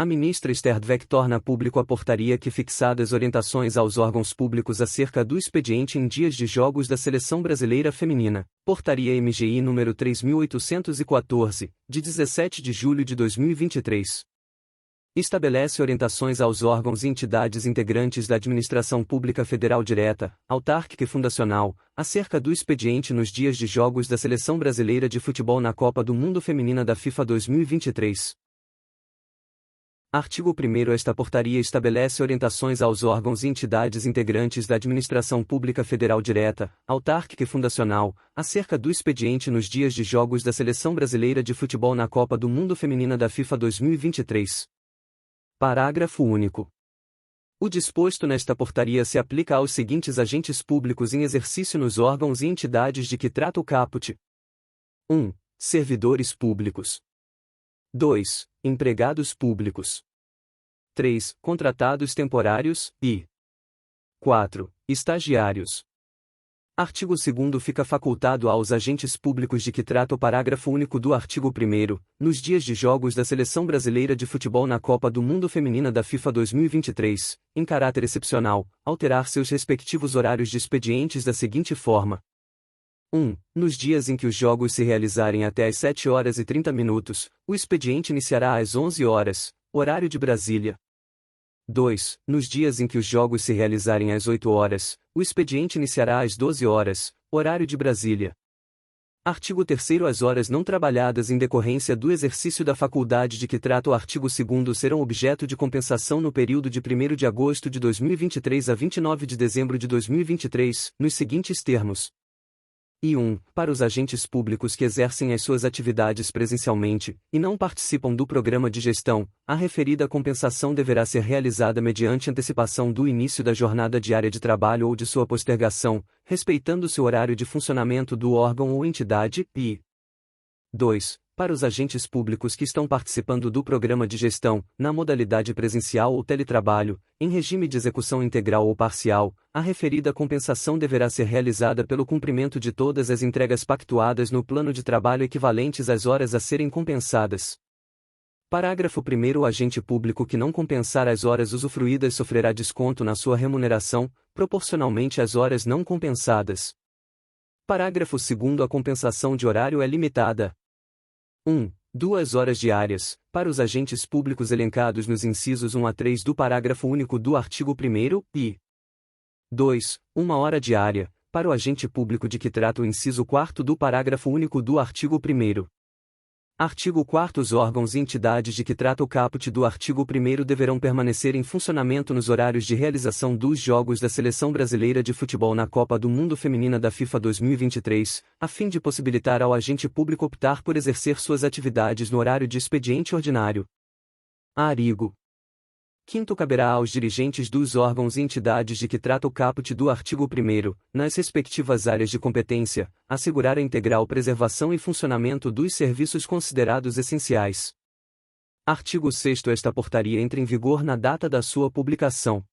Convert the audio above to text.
A ministra Esther Dweck torna público a portaria que fixadas orientações aos órgãos públicos acerca do expediente em dias de jogos da Seleção Brasileira Feminina, Portaria MGI número 3.814, de 17 de julho de 2023. Estabelece orientações aos órgãos e entidades integrantes da Administração Pública Federal Direta, Autárquica e Fundacional, acerca do expediente nos dias de jogos da Seleção Brasileira de Futebol na Copa do Mundo Feminina da FIFA 2023. Artigo 1º. Esta portaria estabelece orientações aos órgãos e entidades integrantes da Administração Pública Federal Direta, Autárquica e Fundacional, acerca do expediente nos dias de jogos da Seleção Brasileira de Futebol na Copa do Mundo Feminina da FIFA 2023. Parágrafo único. O disposto nesta portaria se aplica aos seguintes agentes públicos em exercício nos órgãos e entidades de que trata o caput. 1. Servidores públicos. 2. Empregados públicos. 3. Contratados temporários, e 4. Estagiários. Artigo 2º. Fica facultado aos agentes públicos de que trata o parágrafo único do artigo 1º, nos dias de jogos da Seleção Brasileira de Futebol na Copa do Mundo Feminina da FIFA 2023, em caráter excepcional, alterar seus respectivos horários de expedientes da seguinte forma. 1. Nos dias em que os jogos se realizarem até às 7h30, o expediente iniciará às 11h, horário de Brasília. 2. Nos dias em que os jogos se realizarem às 8h, o expediente iniciará às 12h, horário de Brasília. Artigo 3º. As horas não trabalhadas em decorrência do exercício da faculdade de que trata o artigo 2º serão objeto de compensação no período de 1º de agosto de 2023 a 29 de dezembro de 2023, nos seguintes termos. E 1. Para os agentes públicos que exercem as suas atividades presencialmente, e não participam do programa de gestão, a referida compensação deverá ser realizada mediante antecipação do início da jornada diária de trabalho ou de sua postergação, respeitando-se o horário de funcionamento do órgão ou entidade, e 2. Para os agentes públicos que estão participando do programa de gestão, na modalidade presencial ou teletrabalho, em regime de execução integral ou parcial, a referida compensação deverá ser realizada pelo cumprimento de todas as entregas pactuadas no plano de trabalho equivalentes às horas a serem compensadas. Parágrafo 1º. O agente público que não compensar as horas usufruídas sofrerá desconto na sua remuneração, proporcionalmente às horas não compensadas. Parágrafo 2º. A compensação de horário é limitada. 1. 2 horas diárias, para os agentes públicos elencados nos incisos 1 a 3 do parágrafo único do artigo 1º, e 2. 1 hora diária, para o agente público de que trata o inciso 4º do parágrafo único do artigo 1º. Artigo 4º. Os órgãos e entidades de que trata o caput do artigo 1º deverão permanecer em funcionamento nos horários de realização dos Jogos da Seleção Brasileira de Futebol na Copa do Mundo Feminina da FIFA 2023, a fim de possibilitar ao agente público optar por exercer suas atividades no horário de expediente ordinário. Artigo 5º. Caberá aos dirigentes dos órgãos e entidades de que trata o caput do artigo 1º, nas respectivas áreas de competência, assegurar a integral preservação e funcionamento dos serviços considerados essenciais. Artigo 6º. Esta portaria entra em vigor na data da sua publicação.